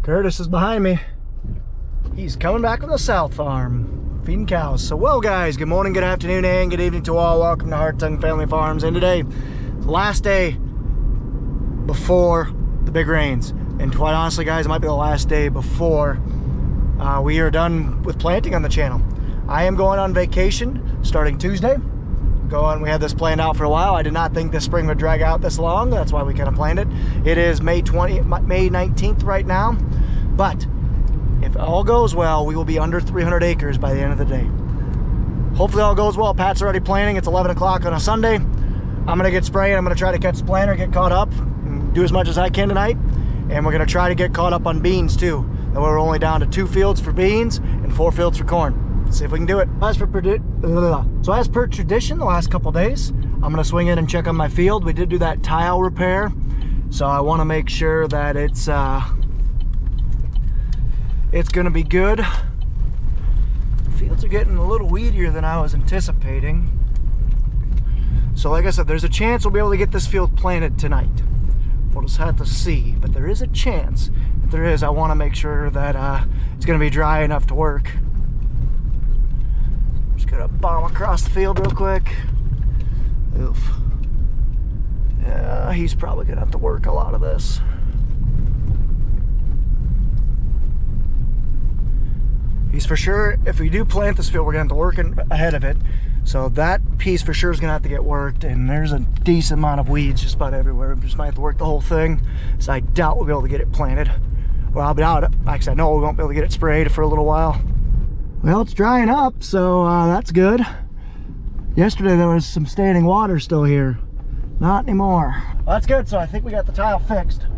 Curtis is behind me. He's coming back from the South Farm, feeding cows. So, well, guys, good morning, good afternoon, and good evening to all. Welcome to Hartung Family Farms. And today, the last day before the big rains. And quite honestly, guys, it might be the last day before we are done with planting on the channel. I am going on vacation starting Tuesday. We had this planned out for a while. I did not think this spring would drag out this long. That's why we kind of planned it. It is May 19th right now. But if all goes well, we will be under 300 acres by the end of the day. Hopefully all goes well. Pat's already planting. It's 11 o'clock on a Sunday. I'm going to get spraying. I'm going to try to catch the planter, get caught up, and do as much as I can tonight. And we're going to try to get caught up on beans too. And we're only down to 2 fields for beans and 4 fields for corn. Let's see if we can do it. As per tradition, the last couple days, I'm going to swing in and check on my field. We did do that tile repair, so I want to make sure that it's going to be good. Fields are getting a little weedier than I was anticipating. So like I said, there's a chance we'll be able to get this field planted tonight. We'll just have to see, but there is a chance. If there is, I want to make sure that it's going to be dry enough to work. Just gonna bomb across the field real quick. Oof. Yeah, he's probably gonna have to work a lot of this. He's for sure, if we do plant this field, we're gonna have to work ahead of it. So that piece for sure is gonna have to get worked, and there's a decent amount of weeds just about everywhere. We just might have to work the whole thing. So I doubt we'll be able to get it planted. Well, I'll be out. Actually, I know we won't be able to get it sprayed for a little while. Well, it's drying up, so that's good. Yesterday there was some standing water still here. Not anymore. Well, that's good, so I think we got the tile fixed.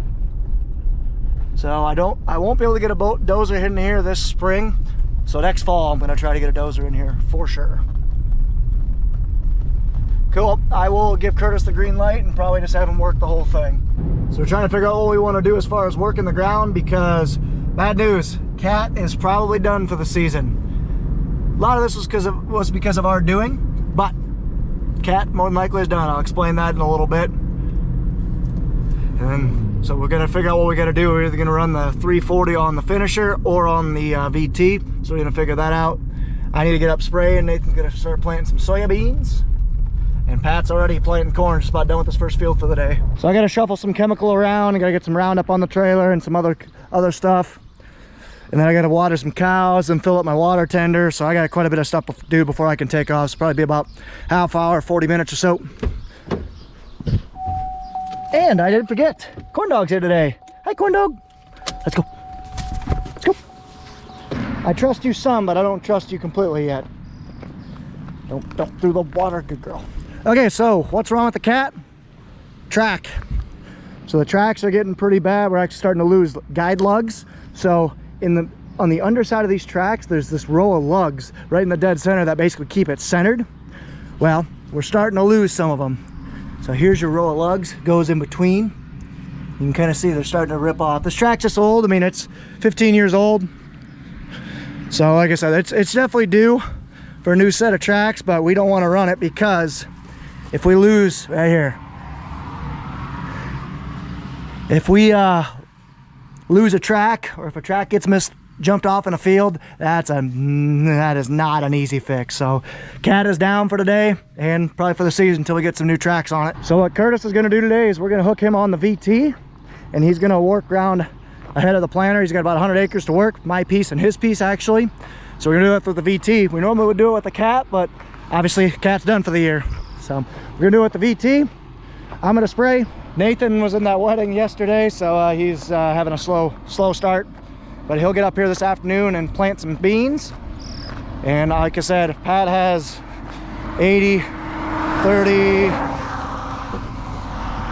So I won't be able to get a dozer in here this spring. So next fall I'm gonna try to get a dozer in here for sure. Cool, I will give Curtis the green light and probably just have him work the whole thing. So we're trying to figure out what we want to do as far as working the ground, because bad news, Cat is probably done for the season. A lot of this was because of our doing, but Cat more than likely is done. I'll explain that in a little bit. And so we're gonna figure out what we gotta do. We're either gonna run the 340 on the finisher or on the VT. So we're gonna figure that out. I need to get up spraying. Nathan's gonna start planting some soybeans. And Pat's already planting corn, just about done with this first field for the day. So I gotta shuffle some chemical around. I gotta get some Roundup on the trailer and some other stuff. And then I gotta water some cows and fill up my water tender. So I got quite a bit of stuff to do before I can take off. It's probably be about half hour, 40 minutes or so. And I didn't forget, Corn Dog's here today. Hi, Corn Dog. Let's go. Let's go. I trust you some, but I don't trust you completely yet. Don't throw the water, good girl. Okay, so what's wrong with the Cat? Track. So the tracks are getting pretty bad. We're actually starting to lose guide lugs. So on the underside of these tracks, there's this row of lugs right in the dead center that basically keep it centered. Well, we're starting to lose some of them. So here's your row of lugs, goes in between. You can kind of see they're starting to rip off. This track's just old. I mean, it's 15 years old. So like I said, it's definitely due for a new set of tracks, but we don't want to run it because if we lose right here, if we lose a track, or if a track gets jumped off in a field, that is not an easy fix. So Cat is down for today and probably for the season until we get some new tracks on it. So what Curtis is going to do today is we're going to hook him on the VT, and he's going to work around ahead of the planter. He's got about 100 acres to work, my piece and his piece actually. So we're going to do that with the VT. We normally would do it with the Cat, but obviously Cat's done for the year. So we're going to do it with the VT. I'm going to spray. Nathan was in that wedding yesterday, so he's having a slow start. But he'll get up here this afternoon and plant some beans. And like I said, Pat has 80, 30,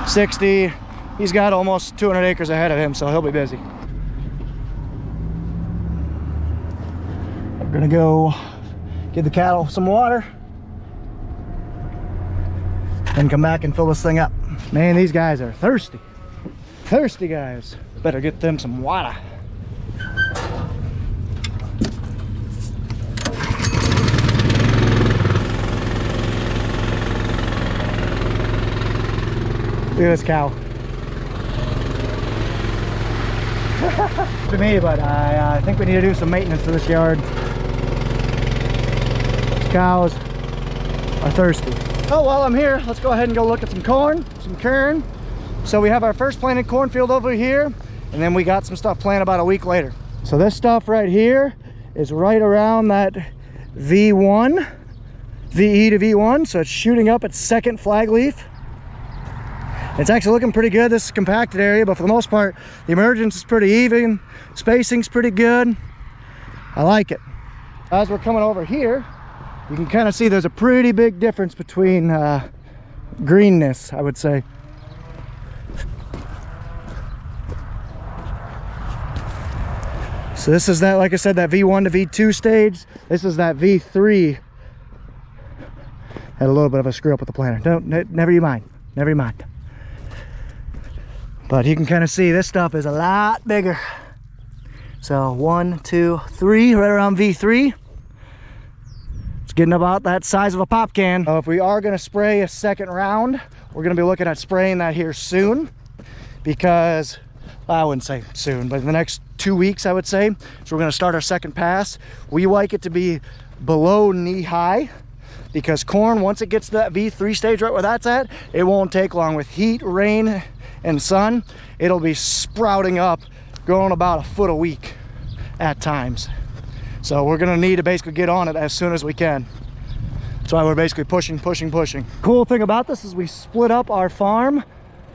60. He's got almost 200 acres ahead of him, so he'll be busy. I'm gonna go give the cattle some water and come back and fill this thing up. Man, these guys are thirsty. Thirsty guys. Better get them some water. Look at this cow. to me, but I think we need to do some maintenance to this yard. These cows are thirsty. Oh, while I'm here, let's go ahead and go look at some corn, some kern. So we have our first planted cornfield over here, and then we got some stuff planted about a week later. So this stuff right here is right around that V1, VE to V1, so it's shooting up its second flag leaf. It's actually looking pretty good. This is a compacted area, but for the most part, the emergence is pretty even, spacing's pretty good. I like it. As we're coming over here, you can kind of see there's a pretty big difference between greenness, I would say. So this is that, like I said, that V1 to V2 stage. This is that V3. Had a little bit of a screw up with the planter. Never you mind. Never you mind. But you can kind of see this stuff is a lot bigger. So 1, 2, 3, right around V3. It's getting about that size of a pop can. If we are going to spray a second round, we're going to be looking at spraying that here soon, because I wouldn't say soon, but in the next 2 weeks, I would say. So we're going to start our second pass. We like it to be below knee high, because corn, once it gets to that V3 stage right where that's at, it won't take long. With heat, rain, and sun, it'll be sprouting up, growing about a foot a week at times. So we're going to need to basically get on it as soon as we can. That's why we're basically pushing. Cool thing about this is we split up our farm.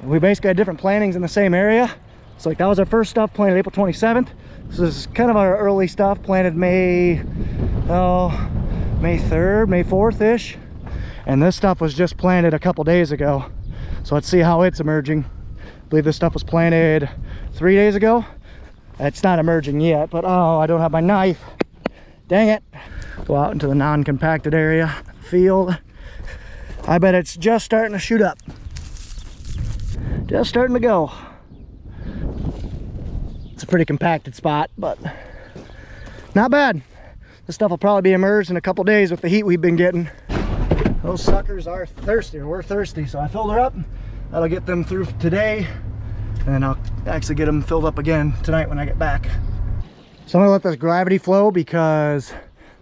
We basically had different plantings in the same area. So like that was our first stuff planted April 27th. This is kind of our early stuff planted May 3rd, May 4th-ish. And this stuff was just planted a couple days ago. So let's see how it's emerging. I believe this stuff was planted 3 days ago. It's not emerging yet, but oh, I don't have my knife. Dang it. Go out into the non-compacted area, field. I bet it's just starting to shoot up. Just starting to go. It's a pretty compacted spot, but not bad. This stuff will probably be emerged in a couple days with the heat we've been getting. Those suckers are thirsty, or we're thirsty, so I filled her up. That'll get them through today, and then I'll actually get them filled up again tonight when I get back. So I'm gonna let this gravity flow, because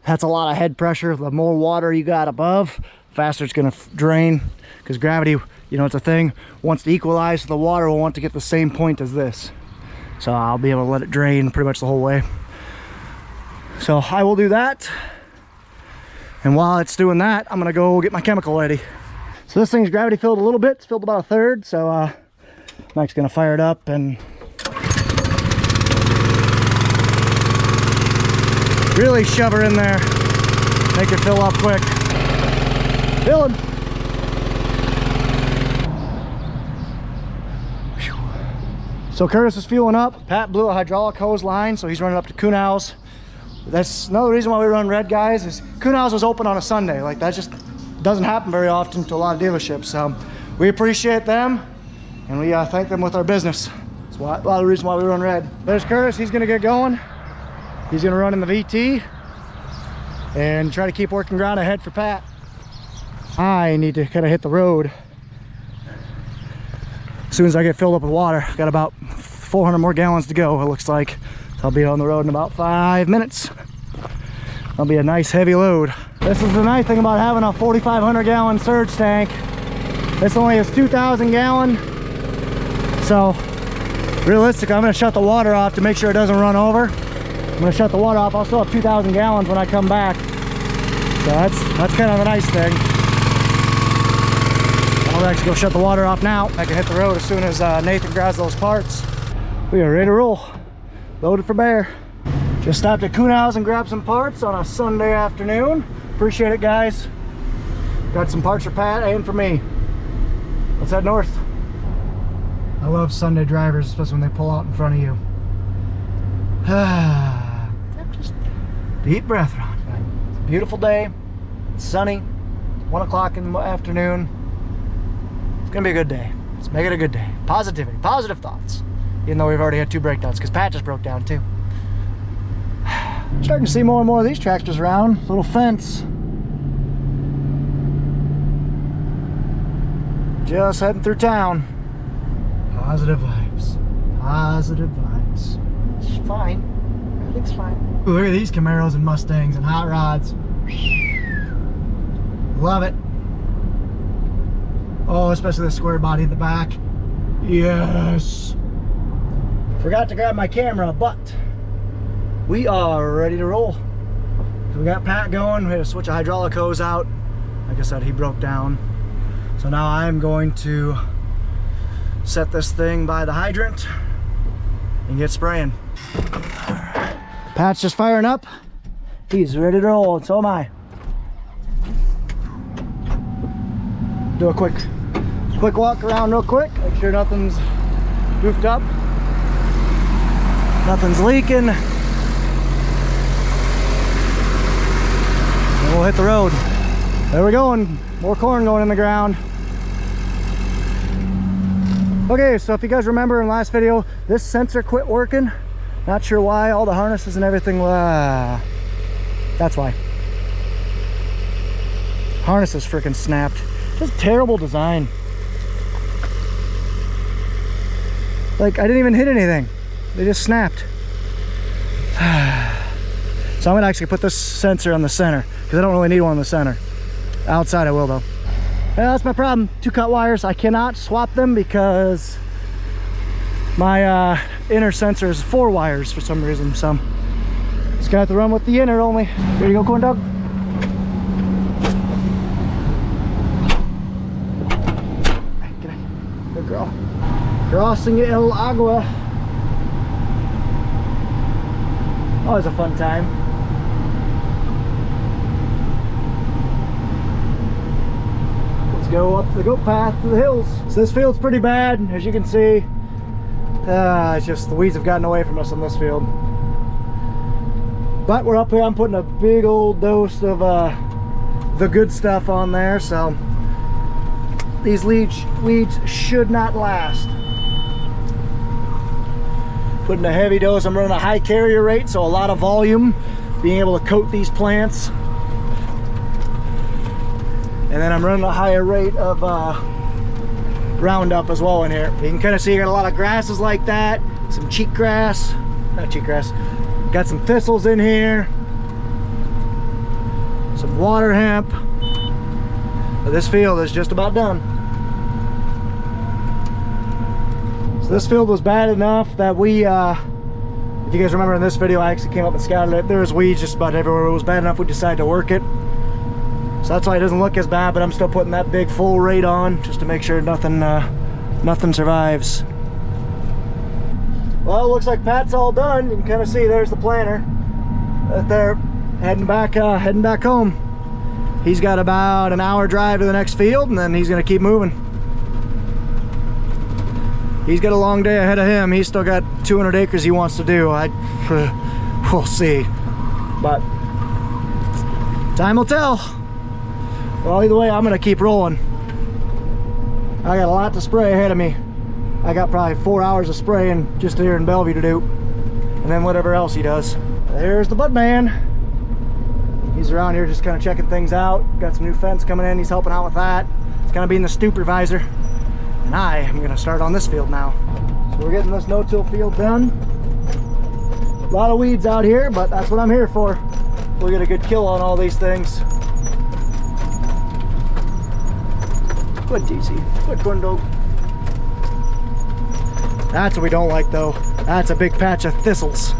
that's a lot of head pressure. The more water you got above, the faster it's gonna drain, because gravity, you know, it's a thing, wants to equalize, so the water will want to get the same point as this. So I'll be able to let it drain pretty much the whole way. So I will do that. And while it's doing that, I'm gonna go get my chemical ready. So this thing's gravity filled a little bit. It's filled about a third. So Mike's gonna fire it up and really shove her in there. Make it fill up quick. Filling. So Curtis is fueling up. Pat blew a hydraulic hose line, so he's running up to Kuhnau's. That's another reason why we run red, guys, is Kuhnau's was open on a Sunday. Like, that just doesn't happen very often to a lot of dealerships. So we appreciate them, and we thank them with our business. That's a lot of the reason why we run red. There's Curtis. He's gonna get going. He's gonna run in the VT and try to keep working ground ahead for Pat. I need to kind of hit the road as soon as I get filled up with water. Got about 400 more gallons to go, it looks like. So I'll be on the road in about 5 minutes. That'll be a nice heavy load. This is the nice thing about having a 4,500 gallon surge tank. This only is 2,000 gallon. So realistically, I'm gonna shut the water off to make sure it doesn't run over. I'm gonna shut the water off. I'll still have 2,000 gallons when I come back. So that's kind of a nice thing. I'll actually go shut the water off now. I can hit the road as soon as Nathan grabs those parts. We are ready to roll. Loaded for bear. Just stopped at Kuhnau's and grabbed some parts on a Sunday afternoon. Appreciate it, guys. Got some parts for Pat and for me. Let's head north. I love Sunday drivers, especially when they pull out in front of you. Just deep breath, Ron. It's a beautiful day. It's sunny. 1 o'clock in the afternoon. It's gonna be a good day. Let's make it a good day. Positivity, positive thoughts. Even though we've already had 2 breakdowns, because Pat just broke down too. Starting to see more and more of these tractors around. Little fence. Just heading through town. Positive vibes. Positive vibes. It's fine. Everything's fine. Ooh, look at these Camaros and Mustangs and hot rods. Love it. Oh, especially the square body in the back. Yes. Forgot to grab my camera, but we are ready to roll. So we got Pat going. We had to switch a hydraulic hose out. Like I said, he broke down. So now I'm going to set this thing by the hydrant and get spraying. Pat's just firing up. He's ready to roll, and so am I. Do a quick walk around real quick. Make sure nothing's goofed up. Nothing's leaking. And we'll hit the road. There we go, and more corn going in the ground. Okay, so if you guys remember in the last video, this sensor quit working. Not sure why, all the harnesses and everything, that's why. Harnesses freaking snapped. Just terrible design. Like, I didn't even hit anything. They just snapped. So I'm gonna actually put this sensor on the center, because I don't really need one in the center. Outside I will though. Yeah, that's my problem. 2 cut wires. I cannot swap them because my inner sensor is 4 wires for some reason. So just gonna have to run with the inner only. Here you go, corn dog. Good girl. Crossing El Agua. Always a fun time. Let's go up the goat path to the hills. So this field's pretty bad, as you can see. It's just the weeds have gotten away from us on this field. But we're up here. I'm putting a big old dose of the good stuff on there, so these weeds should not last. Putting a heavy dose. I'm running a high carrier rate, so a lot of volume, being able to coat these plants. And then I'm running a higher rate of Roundup as well in here. You can kind of see I got a lot of grasses like that, some cheatgrass, not cheatgrass, got some thistles in here, some water hemp. But this field is just about done. So this field was bad enough that we, if you guys remember in this video, I actually came up and scouted it. There was weeds just about everywhere. It was bad enough we decided to work it. So that's why it doesn't look as bad, but I'm still putting that big full rate on just to make sure nothing survives. Well, it looks like Pat's all done. You can kind of see there's the planter right there, heading back home. He's got about an hour drive to the next field, and then he's gonna keep moving. He's got a long day ahead of him. He's still got 200 acres he wants to do. We'll see, but time will tell. Well, either way, I'm gonna keep rolling. I got a lot to spray ahead of me. I got probably 4 hours of spraying just here in Bellevue to do, and then whatever else he does. There's the bud man. He's around here just kind of checking things out. Got some new fence coming in. He's helping out with that. He's kind of being the supervisor, and I am gonna start on this field now. So we're getting this no-till field done. A lot of weeds out here, but that's what I'm here for. We'll get a good kill on all these things. Good, DC. Good, corn dog. That's what we don't like, though. That's a big patch of thistles.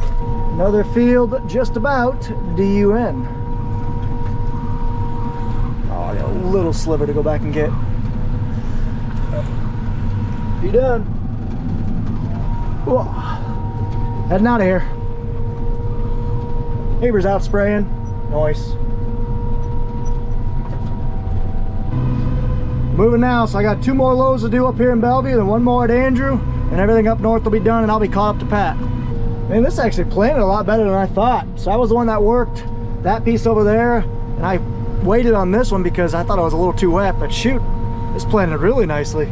Another field just about DUN. Oh, I got a little sliver to go back and get. You done? Whoa. Heading out of here. Neighbor's out spraying. Nice. Moving now, so I got 2 more loads to do up here in Bellevue, and 1 more at Andrew, and everything up north will be done, and I'll be caught up to Pat. Man, this actually planted a lot better than I thought. So I was the one that worked that piece over there, and I waited on this one because I thought it was a little too wet, but shoot, this planted really nicely.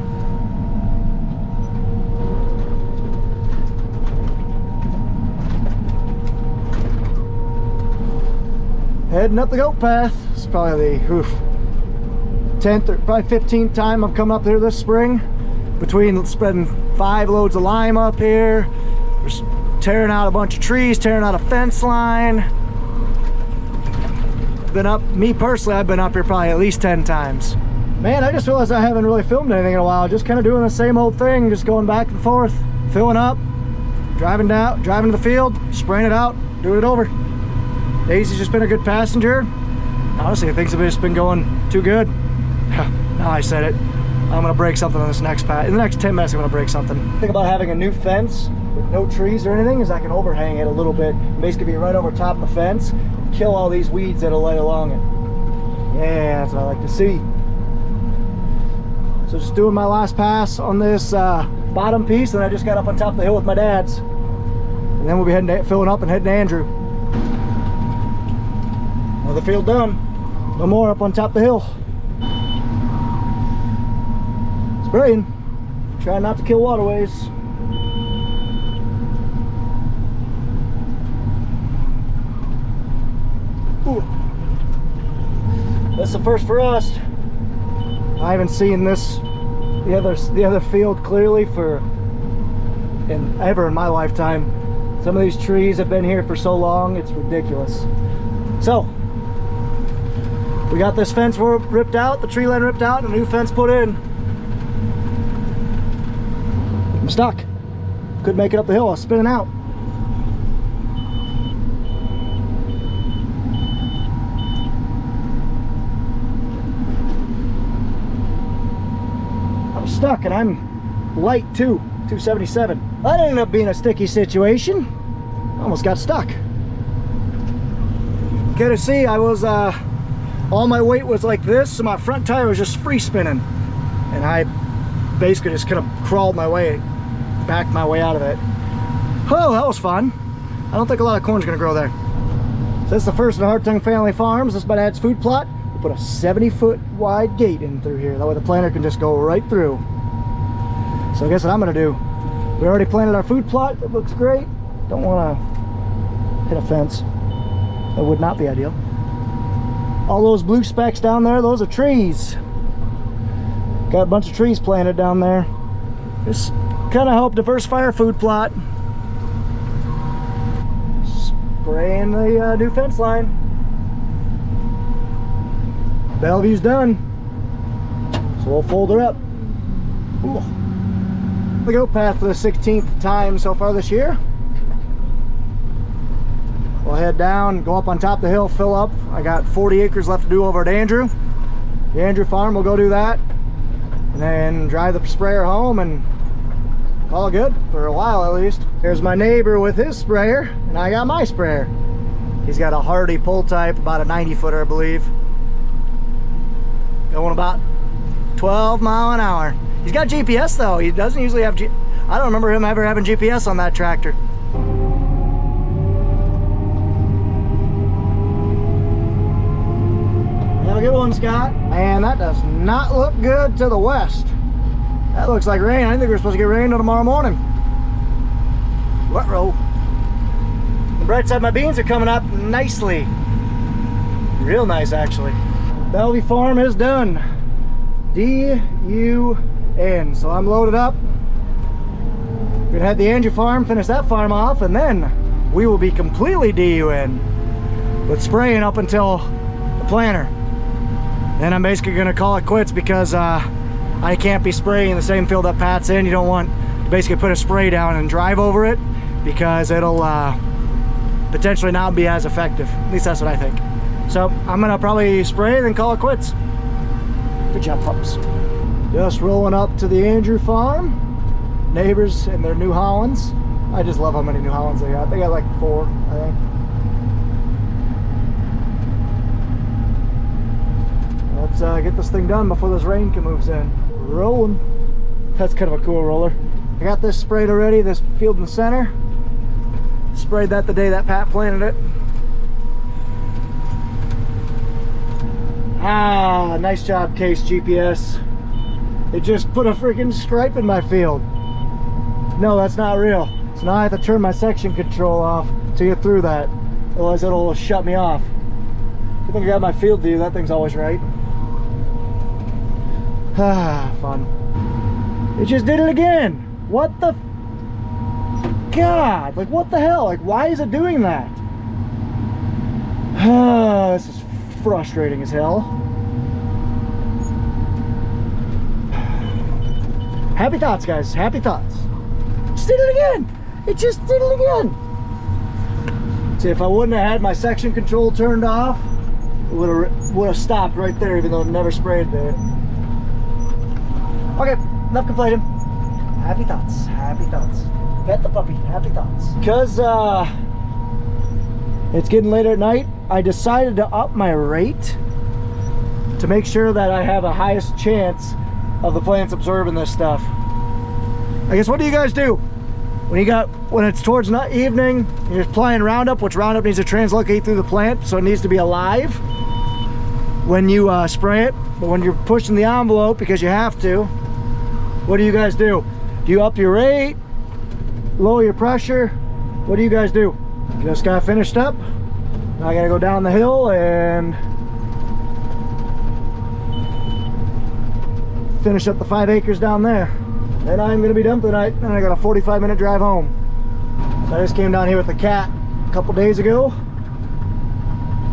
Heading up the goat path. It's probably the 10th or probably 15th time I've come up here this spring. Between spreading 5 loads of lime up here, there's 10 tearing out a bunch of trees, tearing out a fence line. Been up, me personally, I've been up here probably at least 10 times. Man, I just realized I haven't really filmed anything in a while. Just kind of doing the same old thing, just going back and forth, filling up, driving down, driving to the field, spraying it out, doing it over. Daisy's just been a good passenger. Honestly, things have just been going too good. Now I said it. I'm gonna break something on this next pass. In the next 10 minutes, I'm gonna break something. The thing about having a new fence with no trees or anything is I can overhang it a little bit. Basically be right over top the fence, kill all these weeds that'll lay along it. Yeah, that's what I like to see. So just doing my last pass on this bottom piece, and I just got up on top of the hill with my dad's. And then we'll be heading, filling up and heading to Andrew. Another field done. No more up on top of the hill. Spraying. Trying not to kill waterways. Ooh. That's the first for us. I haven't seen the other field clearly ever in my lifetime. Some of these trees have been here for so long, it's ridiculous. So we got this fence ripped out, the tree line ripped out, and a new fence put in. I'm stuck. Couldn't make it up the hill. I was spinning out. I'm stuck, and I'm light too. 277. That ended up being a sticky situation. Almost got stuck. Good to see. I was all my weight was like this, so my front tire was just free spinning, and I basically just kind of crawled my way, backed my way out of it. Oh, that was fun. I don't think a lot of corn's gonna grow there. So this is the first of the Hartung family farms. This is my dad's food plot. We put a 70-foot wide gate in through here. That way the planter can just go right through. So I guess what I'm gonna do, we already planted our food plot. It looks great. Don't wanna hit a fence. That would not be ideal. All those blue specks down there, those are trees. Got a bunch of trees planted down there. Just kind of help diversify our food plot. Spraying the new fence line. Bellevue's done. So we'll fold her up. Ooh. The goat path for the 16th time so far this year. We'll head down, go up on top of the hill, fill up. I got 40 acres left to do over at Andrew. The Andrew farm, we'll go do that. And then drive the sprayer home and all good for a while at least. Here's my neighbor with his sprayer, and I got my sprayer. He's got a Hardy pull type, about a 90-footer I believe. Going about 12 mile an hour. He's got GPS though. He doesn't usually have I don't remember him ever having GPS on that tractor. Have a good one, Scott. Man, that does not look good to the west. That looks like rain. I think we're supposed to get rain tomorrow morning. What row? The bright side, my beans are coming up nicely. Real nice, actually. Bellevue farm is done. D-U-N. So I'm loaded up. We're gonna head to the Andrew farm, finish that farm off, and then we will be completely D-U-N with spraying up until the planter. Then I'm basically gonna call it quits because I can't be spraying the same field that Pat's in. You don't want to basically put a spray down and drive over it because it'll potentially not be as effective. At least that's what I think. So I'm gonna probably spray and then call it quits. Good job, pups. Just rolling up to the Andrew farm. Neighbors and their New Hollands. I just love how many New Hollands they got. They got like 4, I think. Let's get this thing done before this rain moves in. Rolling. That's kind of a cool roller. I got this sprayed already, this field in the center. Sprayed that the day that Pat planted it. Ah, nice job, Case GPS. It just put a freaking stripe in my field. No, that's not real. So now I have to turn my section control off to get through that. Otherwise it'll shut me off. I think I got my field view. That thing's always right. Ah, fun. It just did it again. What the? God, like what the hell? Like why is it doing that? Oh, this is frustrating as hell. Happy thoughts, guys, happy thoughts. Just did it again. It just did it again. See, if I wouldn't have had my section control turned off, it would have stopped right there, even though it never sprayed there. Okay, enough complaining. Happy thoughts, happy thoughts. Pet the puppy, happy thoughts. Because it's getting later at night, I decided to up my rate to make sure that I have a highest chance of the plants absorbing this stuff. I guess, what do you guys do when it's towards evening, you're applying Roundup, which Roundup needs to translocate through the plant, so it needs to be alive when you spray it. But when you're pushing the envelope because you have to, what do you guys do? Do you up your rate, lower your pressure? What do you guys do? Just got finished up. Now I gotta go down the hill and finish up the 5 acres down there. Then I'm gonna be done for the night, and I got a 45-minute drive home. So I just came down here with the cat a couple days ago.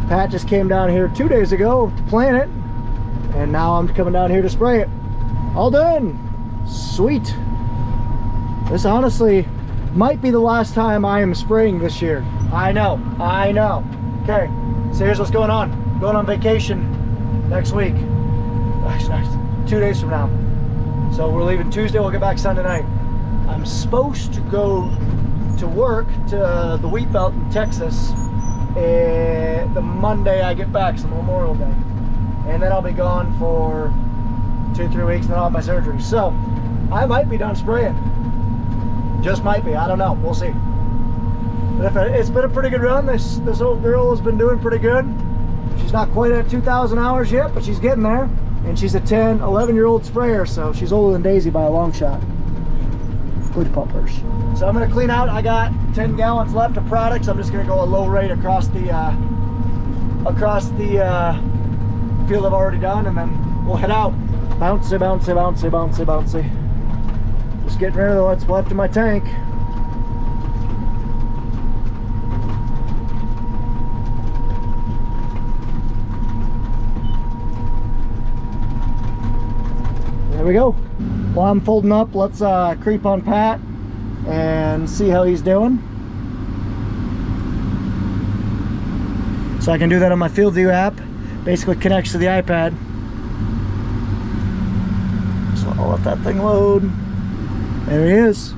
Pat just came down here 2 days ago to plant it, and now I'm coming down here to spray it. All done. Sweet. This honestly might be the last time I am spraying this year. I know. Okay, so here's what's going on. I'm going on vacation next week. Next 2 days from now. So we're leaving Tuesday, we'll get back Sunday night. I'm supposed to go to work to the wheat belt in Texas the Monday I get back, so Memorial Day. And then I'll be gone for 2-3 weeks, and then I'll have my surgery. So I might be done spraying. Just might be, I don't know, we'll see. But it's been a pretty good run. This old girl has been doing pretty good. She's not quite at 2,000 hours yet, but she's getting there. And she's a 10, 11-year-old sprayer, so she's older than Daisy by a long shot. Good puppers. So I'm gonna clean out. I got 10 gallons left of products. I'm just gonna go a low rate across the field I've already done, and then we'll head out. Bouncy, bouncy, bouncy, bouncy, bouncy. Just getting rid of what's left in my tank. There we go. While I'm folding up, let's creep on Pat and see how he's doing. So I can do that on my Field View app. Basically connects to the iPad. So I'll let that thing load. There he is.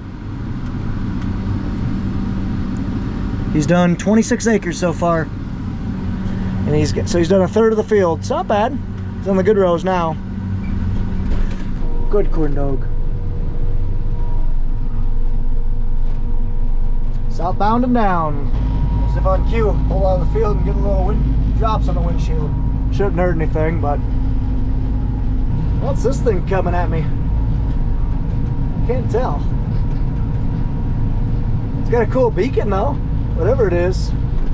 He's done 26 acres so far. And he's done a third of the field. It's not bad. He's on the good rows now. Good corn dog. Southbound and down. As if on cue, pull out of the field and get a little wind drops on the windshield. Shouldn't hurt anything, but what's this thing coming at me? Can't tell. It's got a cool beacon though, whatever it is.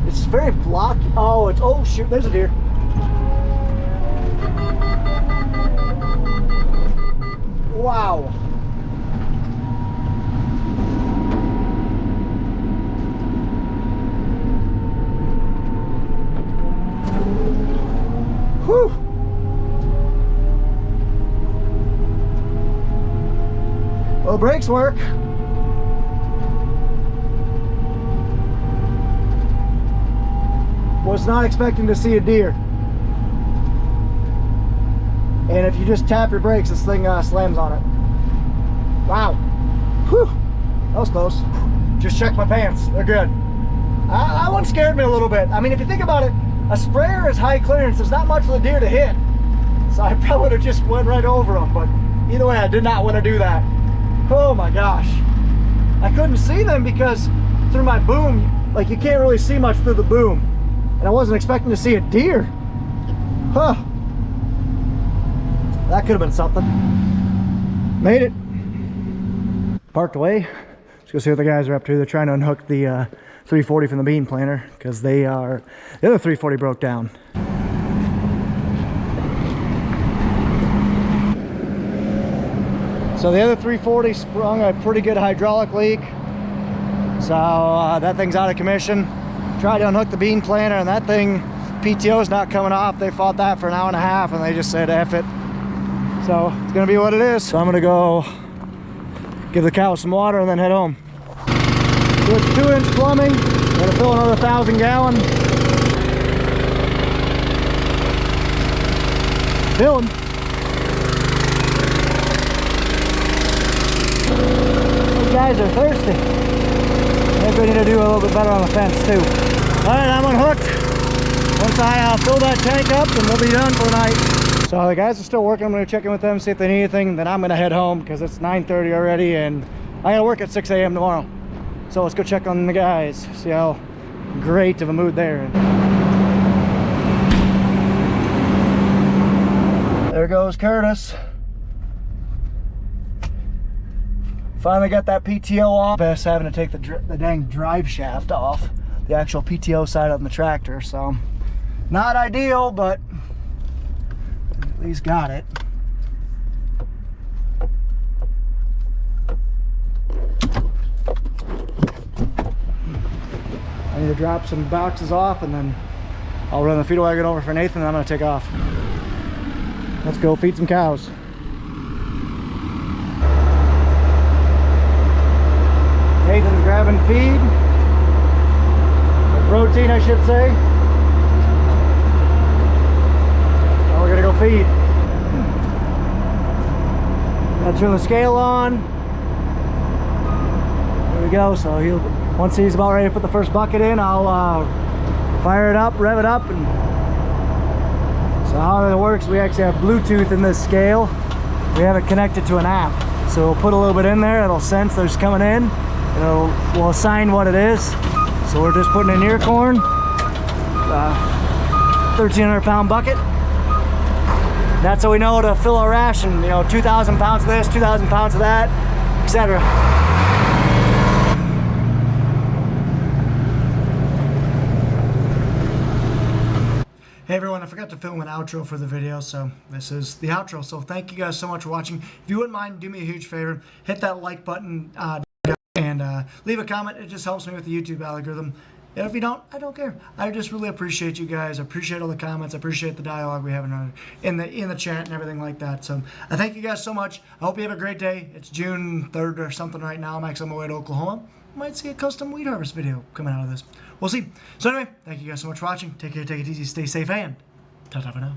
It's very blocky. Oh shoot, there's a deer. Wow. Whew. Well, brakes work. Was not expecting to see a deer. And if you just tap your brakes, this thing slams on it. Wow. Whew. That was close. Just checked my pants. They're good. That one scared me a little bit. I mean, if you think about it, a sprayer is high clearance. There's not much for the deer to hit. So I probably would have just went right over them. But either way, I did not want to do that. Oh my gosh. I couldn't see them because through my boom, like you can't really see much through the boom. And I wasn't expecting to see a deer. Huh. That could have been something. Made it. Parked away. Let's go see what the guys are up to. They're trying to unhook the 340 from the bean planter because the other 340 broke down. So the other 340 sprung a pretty good hydraulic leak. So that thing's out of commission. Tried to unhook the bean planter, and that thing, PTO's not coming off. They fought that for an hour and a half, and they just said F it. So it's gonna be what it is. So I'm gonna go give the cow some water and then head home. So it's 2-inch plumbing. Gotta fill another 1,000 gallon. Filling. Those guys are thirsty. I think we need to do a little bit better on the fence too. Alright, I'm unhooked. Once I fill that tank up, then we'll be done for the night. So the guys are still working. I'm going to check in with them, see if they need anything. Then I'm going to head home because it's 9:30 already and I got to work at 6 a.m. tomorrow. So let's go check on the guys, see how great of a mood they're in. There goes Curtis. Finally got that PTO off. Best having to take the dang drive shaft off, the actual PTO side of the tractor. So not ideal, but at least got it. I need to drop some boxes off and then I'll run the feeder wagon over for Nathan and I'm gonna take off. Let's go feed some cows. Nathan's grabbing feed. Or protein, I should say. Now we're gonna go feed. Gotta turn the scale on. There we go. So once he's about ready to put the first bucket in, I'll fire it up, rev it up, and so how it works, we actually have Bluetooth in this scale. We have it connected to an app. So we'll put a little bit in there, it'll sense there's coming in, we'll assign what it is. So we're just putting in ear corn, 1,300 pound bucket. That's how we know to fill our ration, 2,000 pounds of this, 2,000 pounds of that, etc. Hey everyone, I forgot to film an outro for the video, so this is the outro. So thank you guys so much for watching. If you wouldn't mind, do me a huge favor, hit that like button and leave a comment. It just helps me with the YouTube algorithm. And if you don't, I don't care. I just really appreciate you guys. I appreciate all the comments. I appreciate the dialogue we have in the chat and everything like that. So I thank you guys so much. I hope you have a great day. It's June 3rd or something right now. I'm actually on my way to Oklahoma. Might see a custom wheat harvest video coming out of this. We'll see. So anyway, thank you guys so much for watching. Take care, take it easy, stay safe, and ta-ta for now.